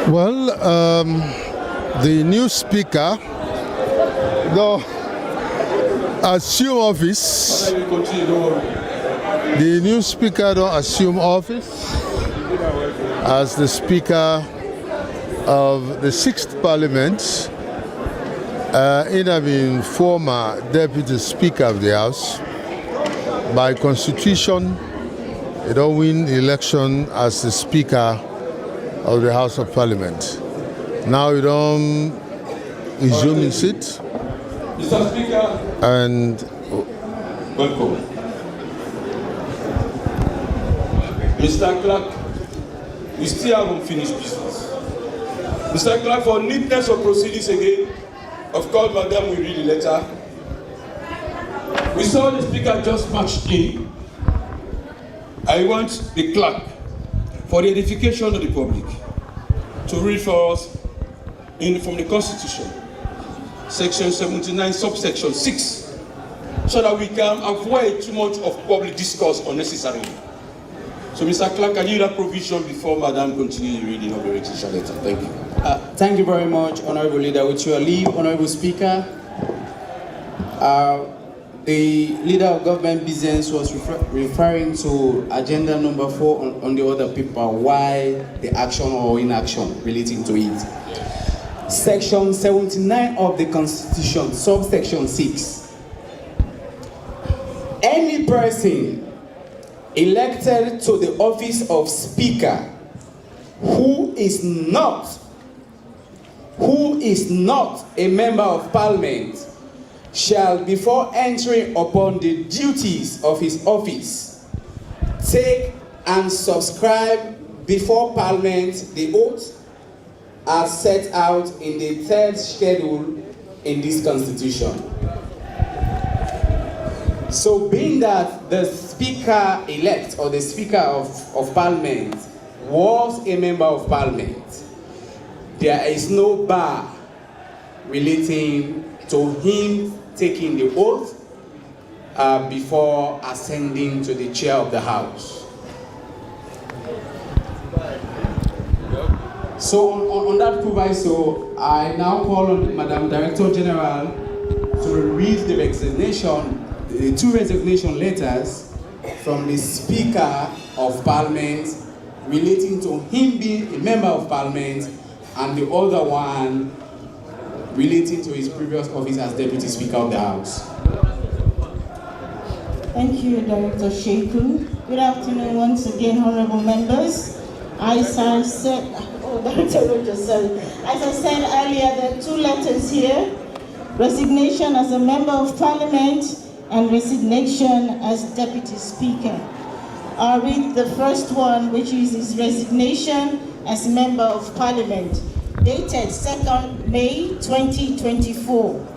Well, the new speaker, though, assume office. The new speaker don't assume office as the speaker of the Sixth Parliament. Been former deputy speaker of the House. By constitution, he don't win election as the speaker of the House of Parliament. Now he don't resume his seat. Mr. Speaker. And welcome. Mr. Clerk, we still haven't finished business. Mr. Clerk, for neatness of proceedings again, of course, Madam will read the letter. We saw the Speaker just marched in. I want the clerk, for the edification of the public, to read for us from the Constitution, Section 79, subsection 6, so that we can avoid too much of public discourse unnecessarily. So, Mr. Clerk, can you read that provision before Madam continues reading of the rectification letter? Thank you. Thank you very much, Honorable Leader. With your leave, Honorable Speaker, the Leader of Government Business was referring to agenda number 4 on the other paper, why the action or inaction relating to it. Section 79 of the Constitution, subsection 6. Any person elected to the office of Speaker who is not a member of Parliament shall, before entering upon the duties of his office, take and subscribe before Parliament the oath as set out in the 3rd schedule in this Constitution. So, being that the Speaker-elect or the Speaker of Parliament was a member of Parliament, there is no bar relating to him taking the oath before ascending to the chair of the House. So on that proviso, I now call on Madam Director General to read the two resignation letters from the Speaker of Parliament relating to him being a member of Parliament, and the other one relating to his previous office as Deputy Speaker of the House. Thank you, Director Sheikhu. Good afternoon once again, honorable members. As I said earlier, there are 2 letters here: resignation as a member of Parliament and resignation as Deputy Speaker. I'll read the first one, which is his resignation as member of Parliament, dated 2nd May 2024.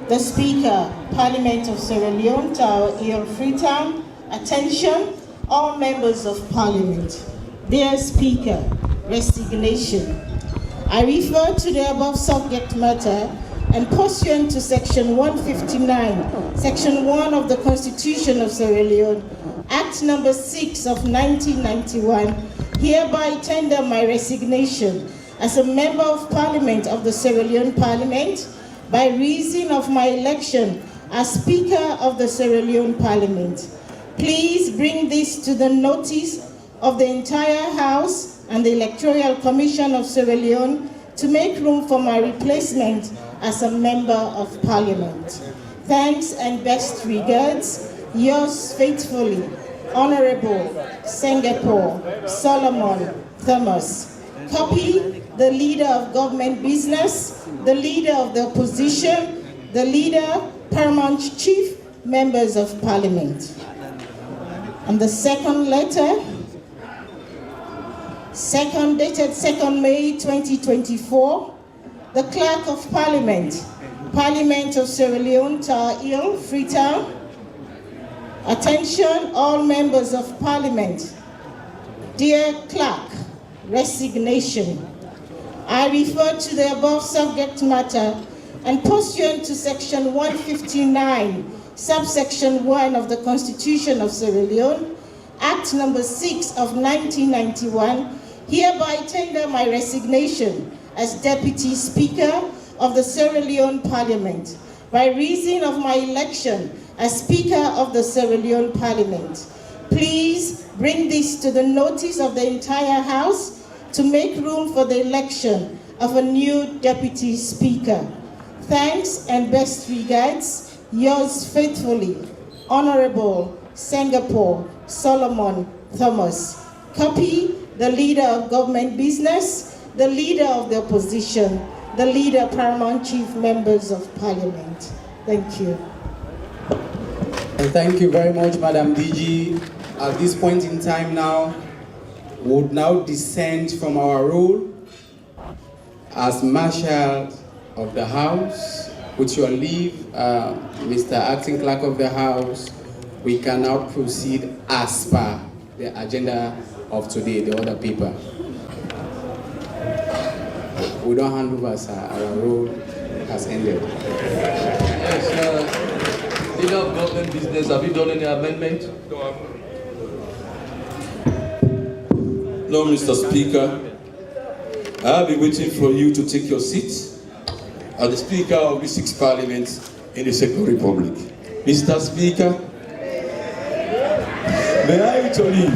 The Speaker, Parliament of Sierra Leone, Tawa, Freetown. Attention, all members of Parliament. Dear Speaker, resignation. I refer to the above subject matter and pursuant to Section 159, Section 1 of the Constitution of Sierra Leone, Act Number 6 of 1991, hereby tender my resignation as a member of Parliament of the Sierra Leone Parliament by reason of my election as Speaker of the Sierra Leone Parliament. Please bring this to the notice of the entire House and the Electoral Commission of Sierra Leone to make room for my replacement as a member of Parliament. Thanks and best regards, yours faithfully, Honorable Singapore Solomon Thomas. Copy, the Leader of Government Business, the Leader of the Opposition, the Leader, Paramount Chief, Members of Parliament. And the second letter, dated 2nd May 2024, the Clerk of Parliament, Parliament of Sierra Leone, Tawa, Freetown. Attention, all members of Parliament. Dear Clerk, resignation. I refer to the above subject matter and pursuant to Section 159, subsection 1 of the Constitution of Sierra Leone, Act Number 6 of 1991, hereby tender my resignation as Deputy Speaker of the Sierra Leone Parliament by reason of my election as Speaker of the Sierra Leone Parliament. Please bring this to the notice of the entire House to make room for the election of a new Deputy Speaker. Thanks and best regards, yours faithfully, Honorable Singapore Solomon Thomas. Copy, the Leader of Government Business, the Leader of the Opposition, the Leader, Paramount Chief Members of Parliament. Thank you. And thank you very much, Madam DG. At this point in time now, we would now descend from our role as Marshal of the House. With your leave, Mr. Acting Clerk of the House, we can now proceed as per the agenda of today, the order paper. We don't hand over, sir. Our role has ended. Yes, Leader of Government Business, have you done any amendment? No, Mr. Speaker. I have been waiting for you to take your seat as the Speaker of the 6th Parliament in the Second Republic. Mr. Speaker, may I reach your leave?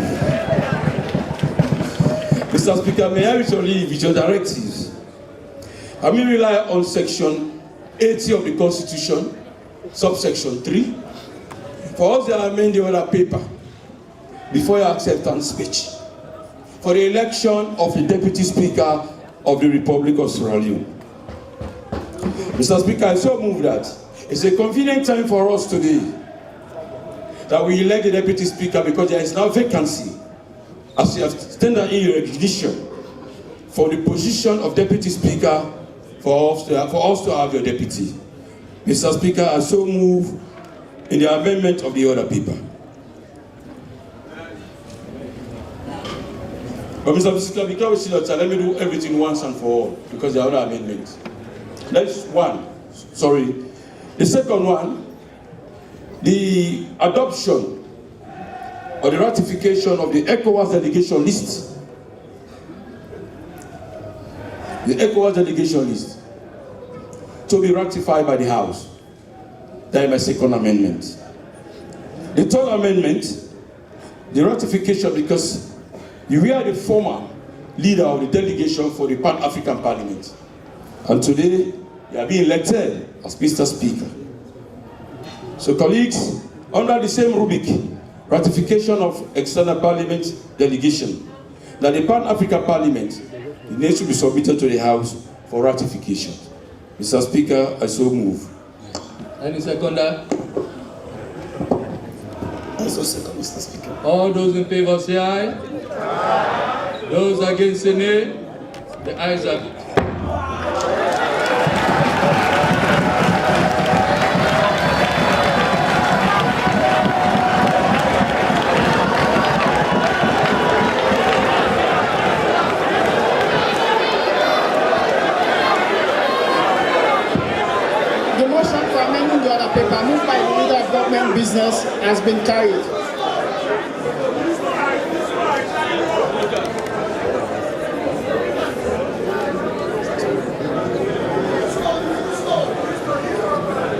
Mr. Speaker, may I reach your leave with your directives? I may rely on Section 80 of the Constitution, subsection 3, for us to amend the order paper before your acceptance speech for the election of the Deputy Speaker of the Republic of Sierra Leone. Mr. Speaker, I so move that it's a convenient time for us today that we elect the Deputy Speaker because there is now vacancy as you have tendered in your recognition for the position of Deputy Speaker for us to have your deputy. Mr. Speaker, I so move in the amendment of the order paper. But Mr. Speaker, because we see that, let me do everything once and for all because there are other amendments. That's one. Sorry. The second one, the adoption or the ratification of the ECOWAS delegation list. The ECOWAS delegation list to be ratified by the House. That is my second amendment. The third amendment, the ratification, because you are the former leader of the delegation for the Pan-African Parliament. And today, you are being elected as Mr. Speaker. So colleagues, under the same rubric, ratification of external parliament delegation, that the Pan-African Parliament needs to be submitted to the House for ratification. Mr. Speaker, I so move. Any seconder? I so second, Mr. Speaker. All those in favor say aye. Aye. Those against say nay. The ayes have it. The motion for amending the order paper moved by the Leader of Government Business has been carried.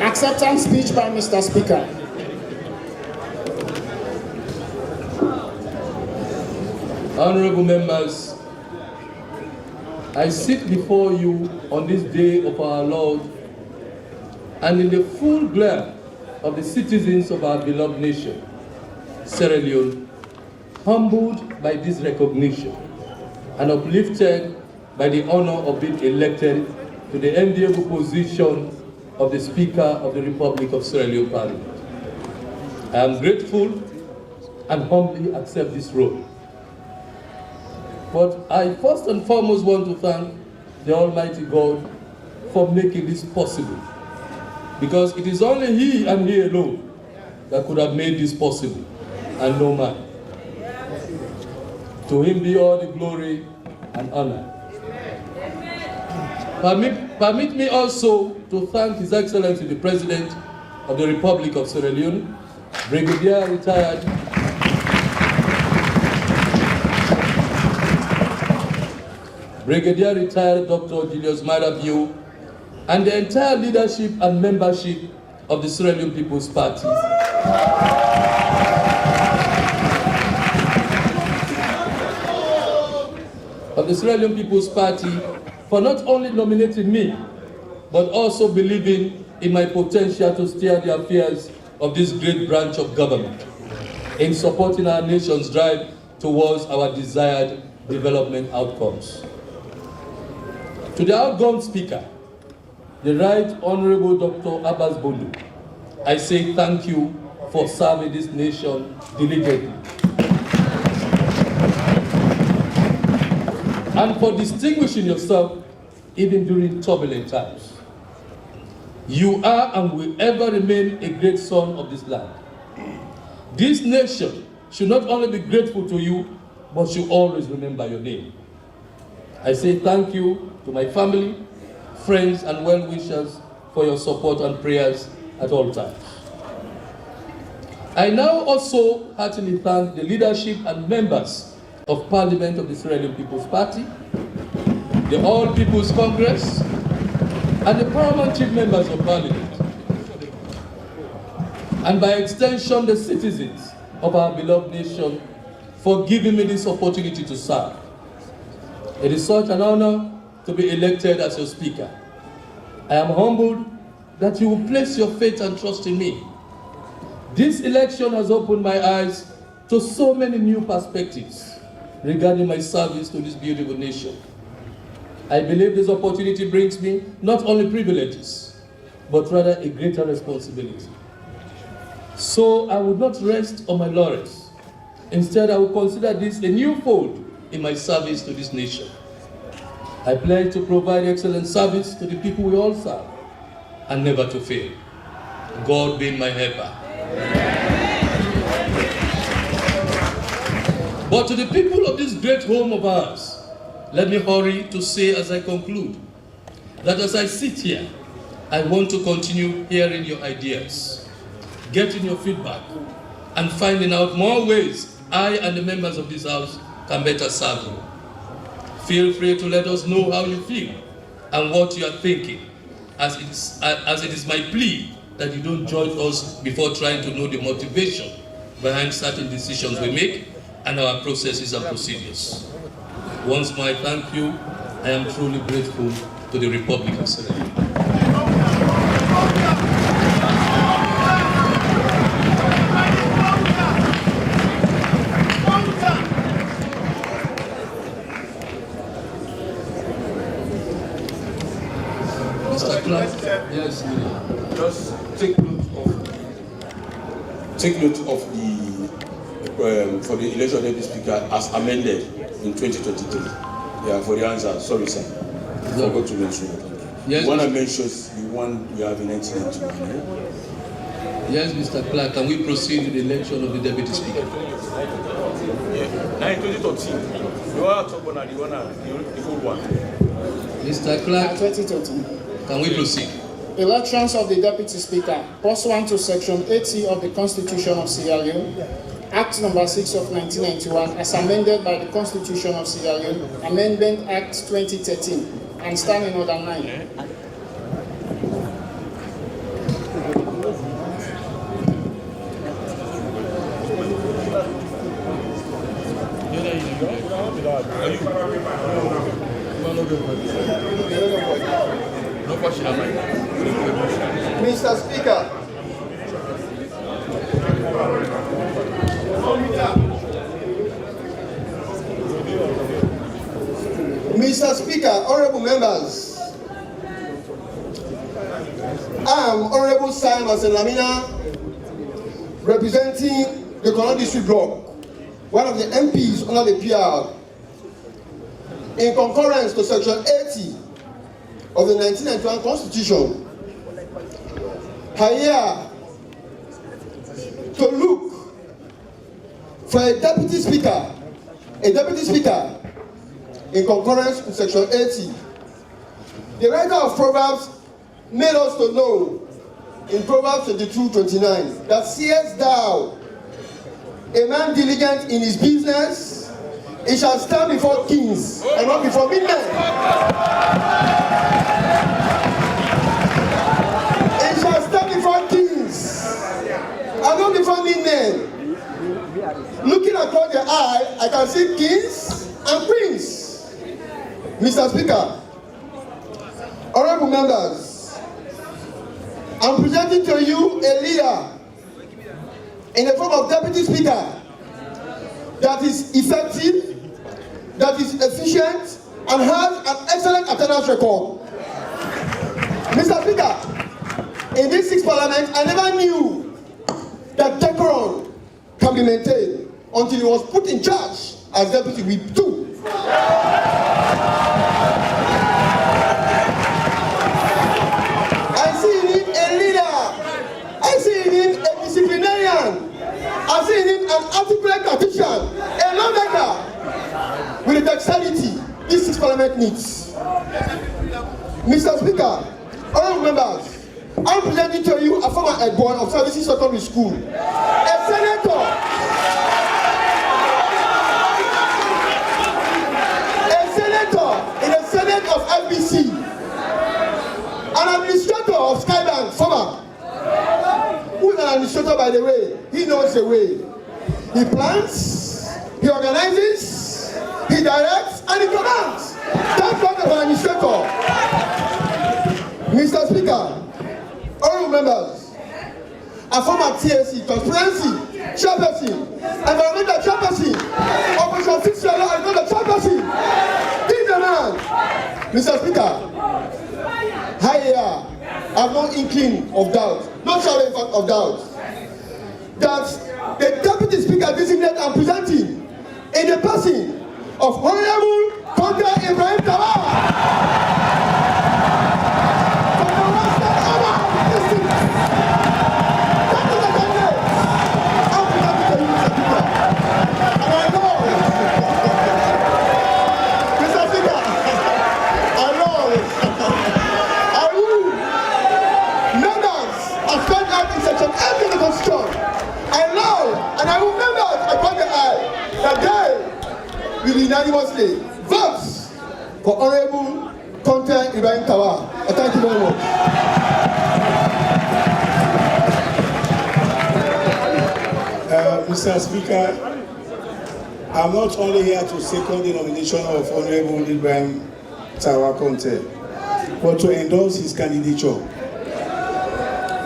Acceptance speech by Mr. Speaker. Honorable members, I sit before you on this day of our Lord and in the full glare of the citizens of our beloved nation, Sierra Leone, humbled by this recognition and uplifted by the honor of being elected to the enviable position of the Speaker of the Republic of Sierra Leone Parliament. I am grateful and humbly accept this role. But I first and foremost want to thank the Almighty God for making this possible, because it is only He and He alone that could have made this possible, and no man. To Him be all the glory and honor. Permit me also to thank His Excellency the President of the Republic of Sierra Leone, Brigadier Retired Brigadier Retired Dr. Julius Marabio, and the entire leadership and membership of the Sierra Leone People's Party. Of the Sierra Leone People's Party for not only nominating me, but also believing in my potential to steer the affairs of this great branch of government in supporting our nation's drive towards our desired development outcomes. To the outgoing Speaker, the Right Honorable Dr. Abbas Bondu, I say thank you for serving this nation diligently and for distinguishing yourself even during turbulent times. You are and will ever remain a great son of this land. This nation should not only be grateful to you, but should always remember your name. I say thank you to my family, friends, and well-wishers for your support and prayers at all times. I now also heartily thank the leadership and members of Parliament of the Sierra Leone People's Party, the All People's Congress, and the paramount chief members of Parliament, and by extension the citizens of our beloved nation for giving me this opportunity to serve. It is such an honor to be elected as your Speaker. I am humbled that you will place your faith and trust in me. This election has opened my eyes to so many new perspectives regarding my service to this beautiful nation. I believe this opportunity brings me not only privileges, but rather a greater responsibility. So I would not rest on my laurels. Instead, I will consider this a new fold in my service to this nation. I pledge to provide excellent service to the people we all serve, and never to fail. God being my helper. But to the people of this great home of ours, let me hurry to say as I conclude, that as I sit here, I want to continue hearing your ideas, getting your feedback, and finding out more ways I and the members of this house can better serve you. Feel free to let us know how you feel and what you are thinking, as it is my plea that you don't judge us before trying to know the motivation behind certain decisions we make and our processes and procedures. Once more, I thank you. I am truly grateful to the Republic of Sierra Leone. Mr. Clark, yes, just take note of the for the election of the Speaker as amended in 2023. Yeah, for the answer. Sorry, sir. I forgot to mention it. Yes, the one I mentioned is the one we have in 1991. Yes, Mr. Clark, can we proceed with the election of the Deputy Speaker? Yeah, now in 2013. You are talking about the old one. Mr. Clark, 2013. can we proceed? Elections of the Deputy Speaker, pursuant to Section 80 of the Constitution of Sierra Leone, Act Number 6 of 1991, as amended by the Constitution of Sierra Leone, Amendment Act 2013, and Standing Order 9. Mr. Speaker, Mr. Speaker, honorable members, I am Honorable Simon Lamina, representing the Conteh District Bloc, one of the MPs under the PR, in concurrence to Section 80 of the 1991 Constitution. I here to look for a deputy speaker in concurrence with Section 80. The writer of Proverbs made us to know in Proverbs 22:29 that seest thou a man diligent in his business, He shall stand before kings and not before men. He shall stand before kings and not before men. Looking across the eye, I can see kings and queens. Mr. Speaker, honorable members, I'm presenting to you a leader in the form of Deputy Speaker that is effective, that is efficient, and has an excellent attendance record. Mr. Speaker, in this sixth parliament, I never knew that decorum can be maintained until he was put in charge as Deputy Whip 2. I see in him a leader. I see in him a disciplinarian. I see in him an articulate tactician, a lawmaker with the dexterity this sixth parliament needs. Mr. Speaker, honorable members, I'm presenting to you a former head boy of Services Secondary School, a senator, in the Senate of FBC, an administrator of Skybank, former, who is an administrator by the way. He knows the way. He plans, he organizes, he directs, and he commands. That's what an administrator. Mr. Speaker, honorable members, a former TSC, transparency, chairperson, environmental chairperson, Operation Fix Your Law, and the chairperson. He's the man. Mr. Speaker, I have no inkling of doubt, no shadow in fact of doubt, that the Deputy Speaker designate I'm presenting in the person of Honorable Conteh Ibrahim Tawa. Unanimously votes for Honorable Conteh Ibrahim Tawa. Thank you very much. Mr. Speaker, I'm not only here to second the nomination of Honorable Ibrahim Tawa Conteh, but to endorse his candidature.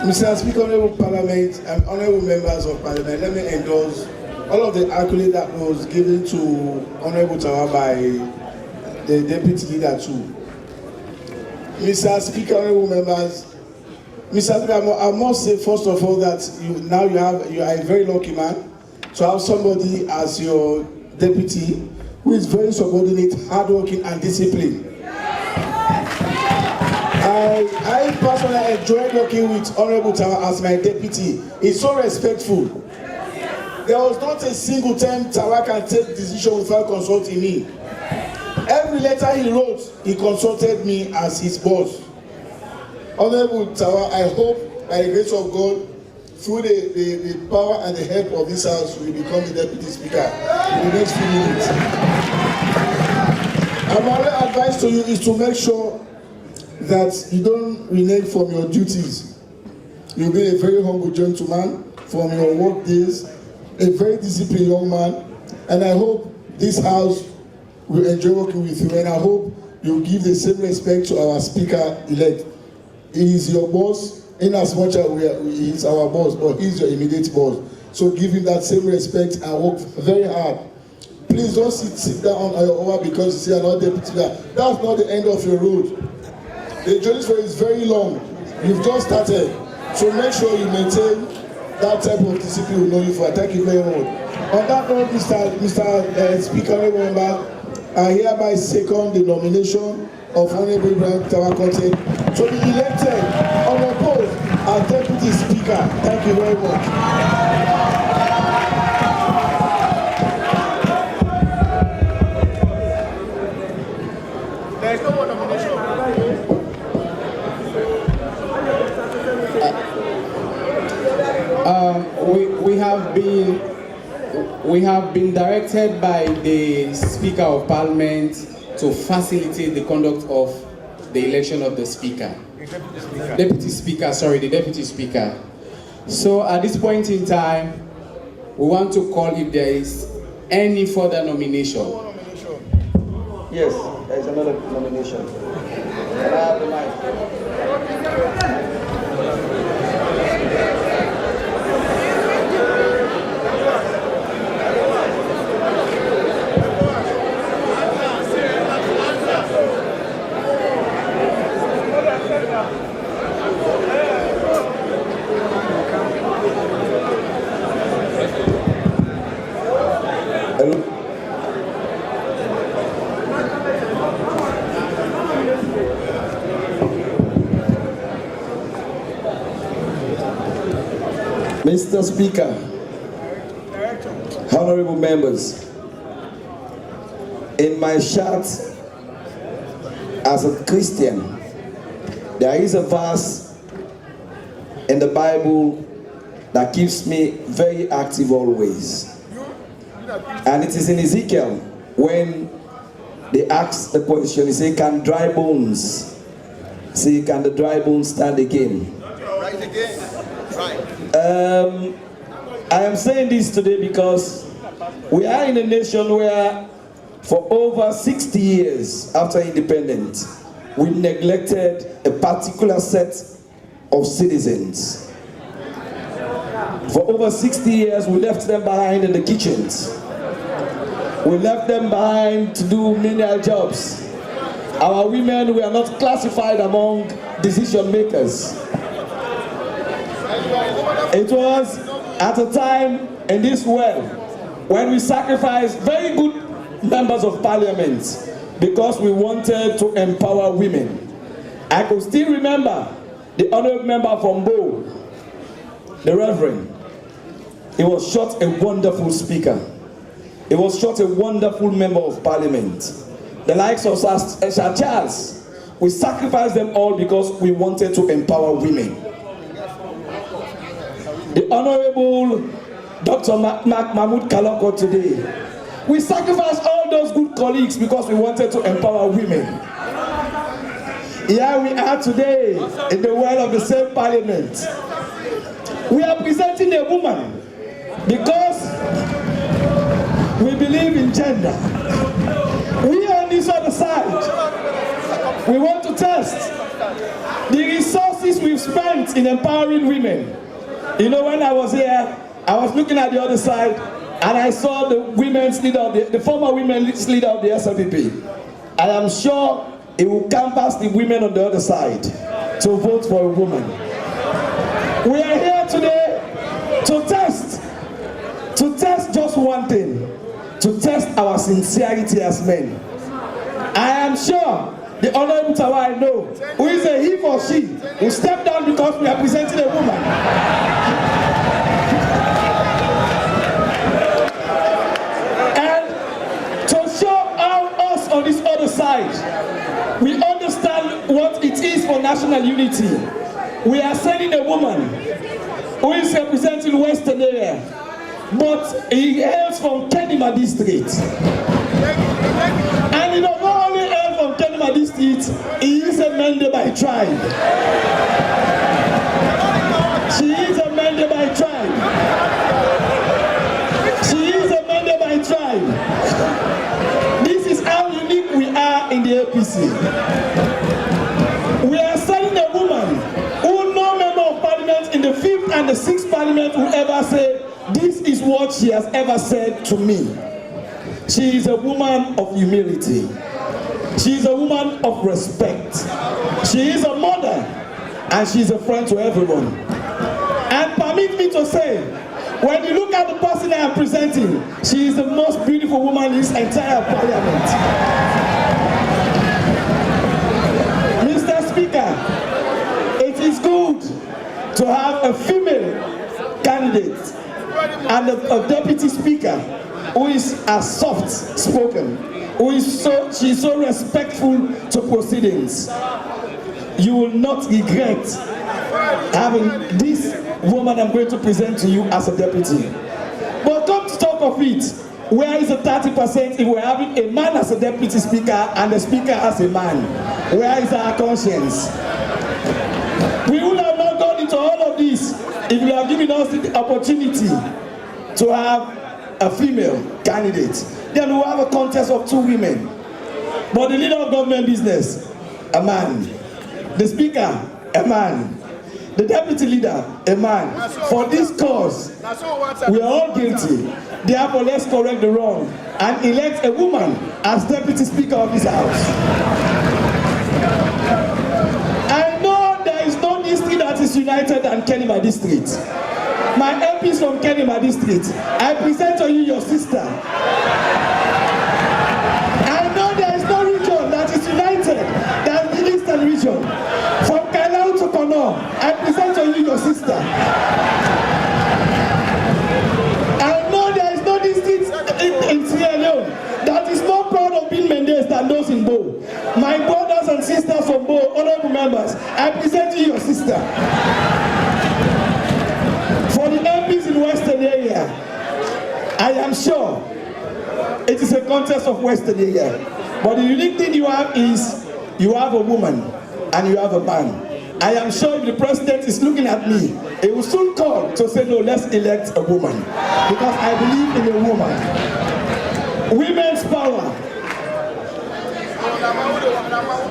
Mr. Speaker, Honorable Parliament, and Honorable Members of Parliament, let me endorse all of the accolade that was given to Honorable Tawa by the Deputy Leader too. Mr. Speaker, Honorable Members, Mr. Speaker, I must say first of all that you are a very lucky man to have somebody as your deputy who is very subordinate, hardworking, and disciplined. I personally enjoyed working with Honorable Tawa as my deputy. He's so respectful. There was not a single time Tawa can take decision without consulting me. Every letter he wrote, he consulted me as his boss. Honorable Tawa, I hope by the grace of God, through the power and the help of this house, you will become the Deputy Speaker in the next few minutes. And my only advice to you is to make sure that you don't renege from your duties. You'll be a very humble gentleman from your work days, a very disciplined young man, and I hope this house will enjoy working with you, and I hope you give the same respect to our Speaker-elect. He is your boss, in as much as he is our boss, but he is your immediate boss. So give him that same respect and work very hard. Please don't sit down on your over because you see another deputy there. That's not the end of your road. The journey is very long. You've just started. So make sure you maintain that type of discipline we know you for. Thank you very much. On that note, Mr. Speaker, member, I hereby second the nomination of Honorable Ibrahim Tawa Conteh to be elected unopposed as Deputy Speaker. Thank you very much. There is no more nomination. We have been directed by the Speaker of Parliament to facilitate the conduct of the election of the Speaker. Deputy Speaker, sorry, the Deputy Speaker. So at this point in time, we want to call if there is any further nomination. Yes, there is another nomination. Can I have the mic? Mr. Speaker, honorable members, in my shirt as a Christian, there is a verse in the Bible that keeps me very active always. And it is in Ezekiel when they ask the question, he said, can dry bones, say, can the dry bones stand again? Right again. Right. I am saying this today because we are in a nation where for over 60 years after independence, we neglected a particular set of citizens. For over 60 years, we left them behind in the kitchens. We left them behind to do menial jobs. Our women were not classified among decision makers. It was at a time in this world when we sacrificed very good members of parliament because we wanted to empower women. I could still remember the honorable member from Bo, the Reverend. He was shot a wonderful speaker. He was shot a wonderful member of parliament. The likes of Sir Charles, we sacrificed them all because we wanted to empower women. The Honorable Dr. Mahmoud Kaloko today, we sacrificed all those good colleagues because we wanted to empower women. Here we are today in the world of the same parliament. We are presenting a woman because we believe in gender. We are on this other side. We want to test the resources we've spent in empowering women. You know, when I was here, I was looking at the other side and I saw the women's leader, the former women's leader of the SLPP. I am sure it will canvass the women on the other side to vote for a woman. We are here today to test just one thing, to test our sincerity as men. I am sure the Honorable Tawa I know, who is a he or she, will step down because we are presenting a woman. And to show how us on this other side, we understand what it is for national unity. We are sending a woman who is representing Western area, but he hails from Kenima district. And he does not only hail from Kenima district, he is a Mende by tribe. She is a Mende by tribe. She is a Mende by tribe. This is how unique we are in the APC. We are sending a woman who no member of parliament in the 5th and the 6th parliament will ever say, this is what she has ever said to me. She is a woman of humility. She is a woman of respect. She is a mother and she is a friend to everyone. And permit me to say, when you look at the person I am presenting, she is the most beautiful woman in this entire parliament. Mr. Speaker, it is good to have a female candidate and a deputy speaker who is as soft spoken, she is so respectful to proceedings. You will not regret having this woman I'm going to present to you as a deputy. But come to talk of it, where is the 30% if we're having a man as a deputy speaker and the speaker as a man? Where is our conscience? We would have not gone into all of this if you have given us the opportunity to have a female candidate. Then we'll have a contest of 2 women. But the leader of government business, a man. The speaker, a man. The deputy leader, a man. For this cause, we are all guilty. Therefore, let's correct the wrong and elect a woman as deputy speaker of this house. I know there is no district that is united than Kenema district. My MPs from Kenema district, I present to you your sister. I know there is no region that is united than the Eastern region. From Kailau to Kono, I present to you your sister. I know there is no district in Sierra Leone that is more proud of being Mendes than those in Bo. My brothers and sisters from Bo, honorable members, I present to you your sister. For the MPs in Western area, I am sure it is a contest of Western area. But the unique thing you have is you have a woman and you have a man. I am sure if the president is looking at me, he will soon call to say, no, let's elect a woman. Because I believe in a woman. Women's power.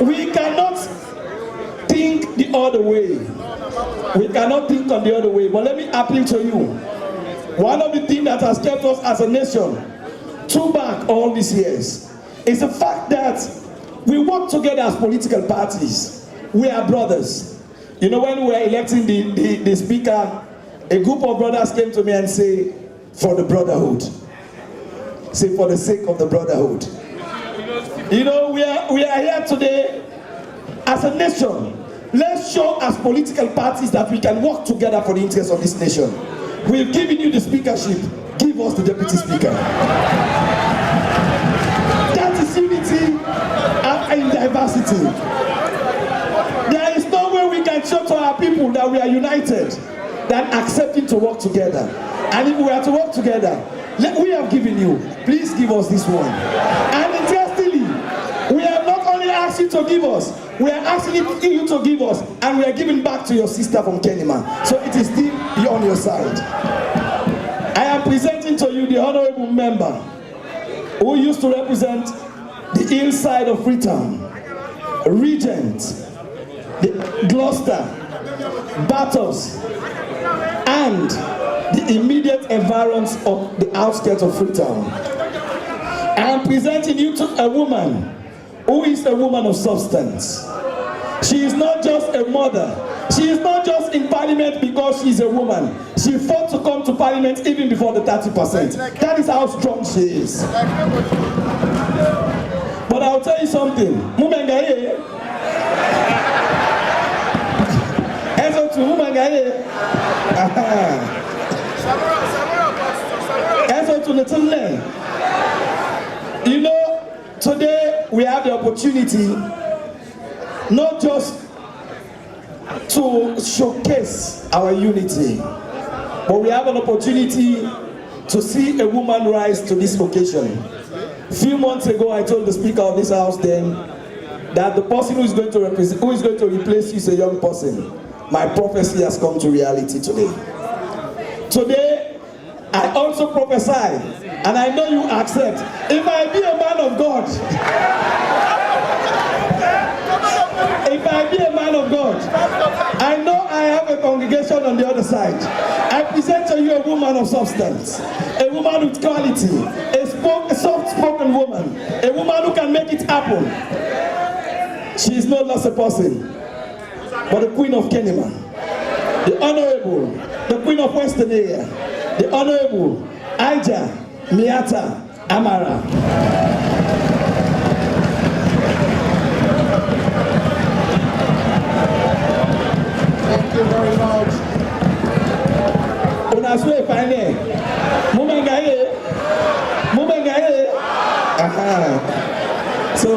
We cannot think the other way. We cannot think on the other way. But let me appeal to you. One of the things that has kept us as a nation back all these years is the fact that we work together as political parties. We are brothers. You know, when we were electing the speaker, a group of brothers came to me and say, for the brotherhood. Say, for the sake of the brotherhood. You know, we are here today as a nation. Let's show as political parties that we can work together for the interests of this nation. We've given you the speakership. Give us the deputy speaker. That is unity in diversity. There is no way we can show to our people that we are united than accepting to work together. And if we are to work together, we have given you. Please give us this one. And interestingly, we have not only asked you to give us, we are asking you to give us, and we are giving back to your sister from Kenema. So it is still on your side. I am presenting to you the honorable member who used to represent the hillside of Freetown, Regent, the Gloucester, Bathurst, and the immediate environs of the outskirts of Freetown. I am presenting you to a woman who is a woman of substance. She is not just a mother. She is not just in parliament because she is a woman. She fought to come to parliament even before the 30%. That is how strong she is. But I'll tell you something. Mumengaye. Eso tu mumengaye. Eso tu netune. You know, today we have the opportunity not just to showcase our unity, but we have an opportunity to see a woman rise to this occasion. A few months ago, I told the Speaker of this House then that the person who is going to replace you is a young person. My prophecy has come to reality today. Today, I also prophesy, and I know you accept, if I be a man of God, if I be a man of God, I know I have a congregation on the other side. I present to you a woman of substance, a woman with quality, a soft-spoken woman, a woman who can make it happen. She is not just a person, but the Queen of Kenema, the Honorable, the Queen of Western area, the Honorable Aija Miata Amara. Thank you very much. So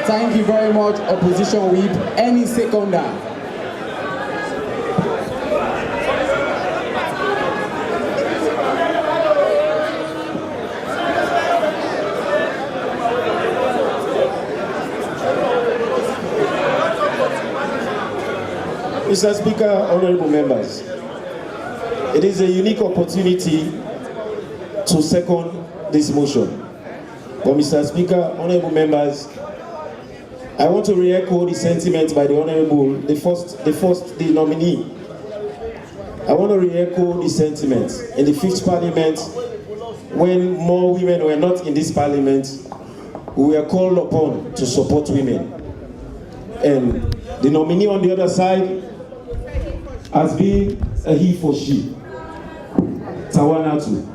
Thank you very much, Opposition Whip. Any seconder? Mr. Speaker, honorable members, it is a unique opportunity to second this motion. But Mr. Speaker, honorable members, I want to re-echo the sentiment by the honorable, the nominee. I want to re-echo the sentiment. In the 5th Parliament, when more women were not in this Parliament, we were called upon to support women. And the nominee on the other side has been a he for she, Tawa Natu.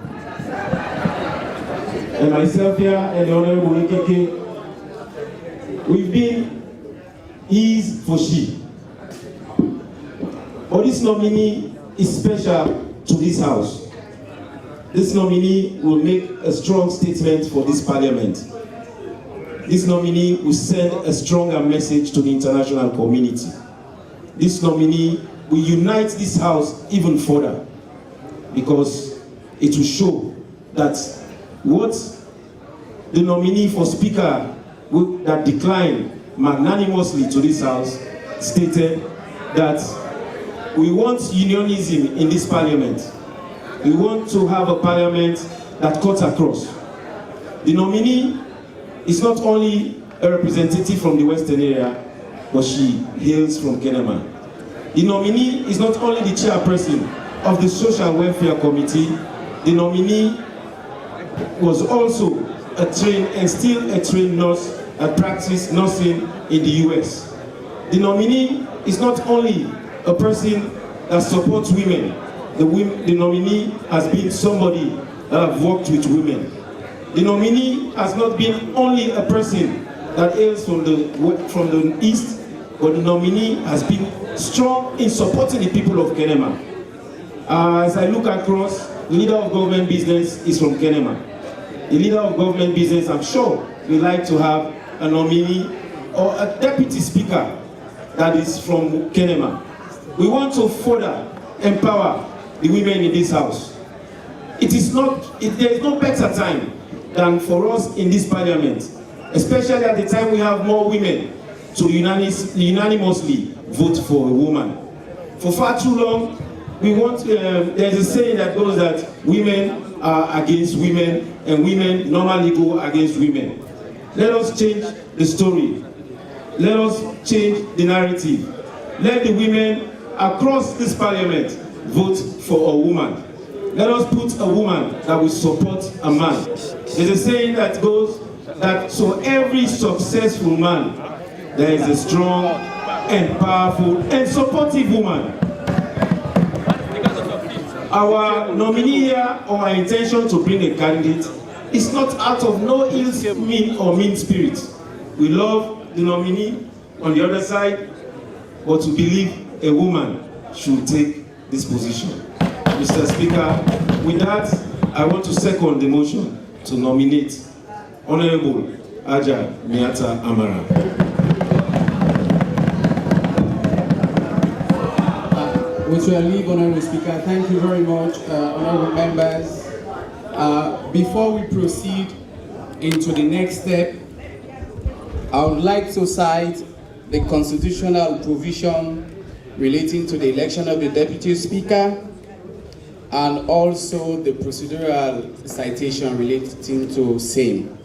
And myself here and the Honorable Ekeke, we've been he's for she. But this nominee is special to this House. This nominee will make a strong statement for this Parliament. This nominee will send a stronger message to the international community. This nominee will unite this House even further, because it will show that what the nominee for Speaker that declined magnanimously to this House stated, that we want unionism in this Parliament. We want to have a Parliament that cuts across. The nominee is not only a representative from the Western area, but she hails from Kenema. The nominee is not only the chairperson of the Social Welfare Committee, the nominee was also a trained and still a trained nurse and practice nursing in the US. The nominee is not only a person that supports women. The nominee has been somebody that has worked with women. The nominee has not been only a person that hails from the East, but the nominee has been strong in supporting the people of Kenema. As I look across, the leader of government business is from Kenema. The leader of government business, I'm sure, would like to have a nominee or a deputy speaker that is from Kenema. We want to further empower the women in this House. There is no better time than for us in this Parliament, especially at the time we have more women, to unanimously vote for a woman. For far too long, there's a saying that goes that women are against women and women normally go against women. Let us change the story. Let us change the narrative. Let the women across this Parliament vote for a woman. Let us put a woman that will support a man. There's a saying that goes that so every successful man, there is a strong and powerful and supportive woman. Our nominee here, or our intention to bring a candidate, is not out of no ill mean spirit. We love the nominee on the other side, but we believe a woman should take this position. Mr. Speaker, with that, I want to second the motion to nominate Honorable Aja Miata Amara. With your leave, Honorable Speaker, thank you very much, honorable members. Before we proceed into the next step, I would like to cite the constitutional provision relating to the election of the Deputy Speaker, and also the procedural citation relating to same.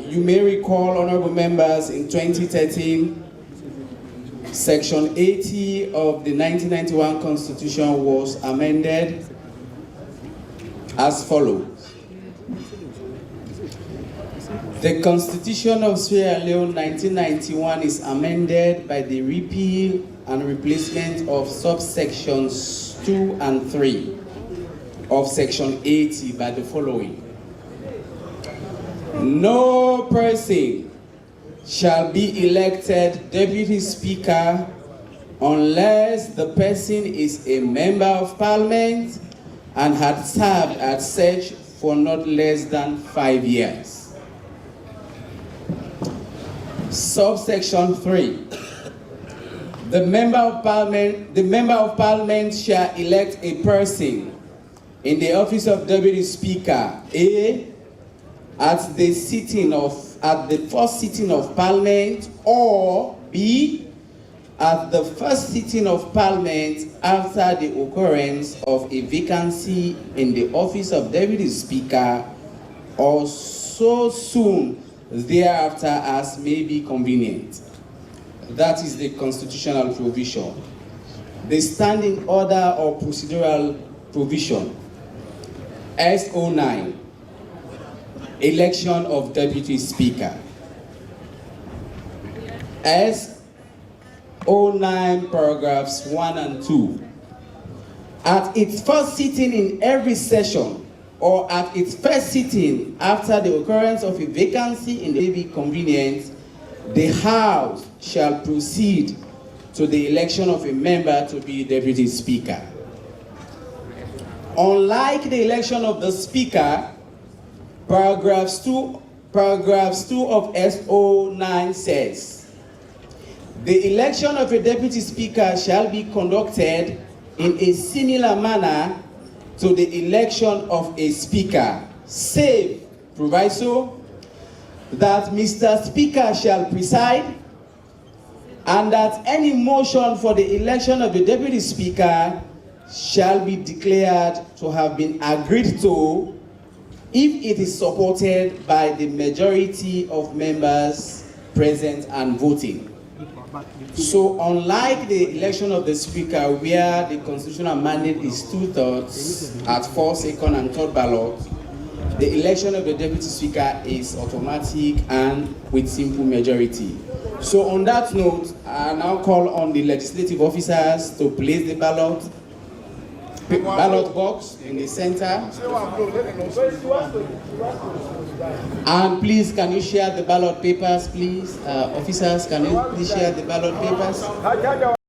You may recall, honorable members, in 2013, Section 80 of the 1991 Constitution was amended as follows. The Constitution of Sierra Leone 1991 is amended by the repeal and replacement of subsections 2 and 3 of Section 80 by the following. No person shall be elected Deputy Speaker unless the person is a Member of Parliament and had served as such for not less than 5 years. Subsection 3. The member of parliament shall elect a person in the office of deputy speaker, A, at the first sitting of parliament, or B, at the first sitting of parliament after the occurrence of a vacancy in the office of deputy speaker, or so soon thereafter as may be convenient. That is the constitutional provision. The standing order or procedural provision, S09, election of deputy speaker. S09 paragraphs 1 and 2. At its first sitting in every session, or at its first sitting after the occurrence of a vacancy in the may be convenient, the House shall proceed to the election of a member to be deputy speaker. Unlike the election of the speaker, paragraphs 2 of S09 says, the election of a deputy speaker shall be conducted in a similar manner to the election of a speaker, save proviso that Mr. Speaker shall preside, and that any motion for the election of the deputy speaker shall be declared to have been agreed to if it is supported by the majority of members present and voting. So unlike the election of the speaker, where the constitutional mandate is 2/3 at 4th, 2nd, and 3rd ballot, the election of the deputy speaker is automatic and with simple majority. So on that note, I now call on the legislative officers to place the ballot box in the center. And please, can you share the ballot papers, please? Officers, can you please share the ballot papers?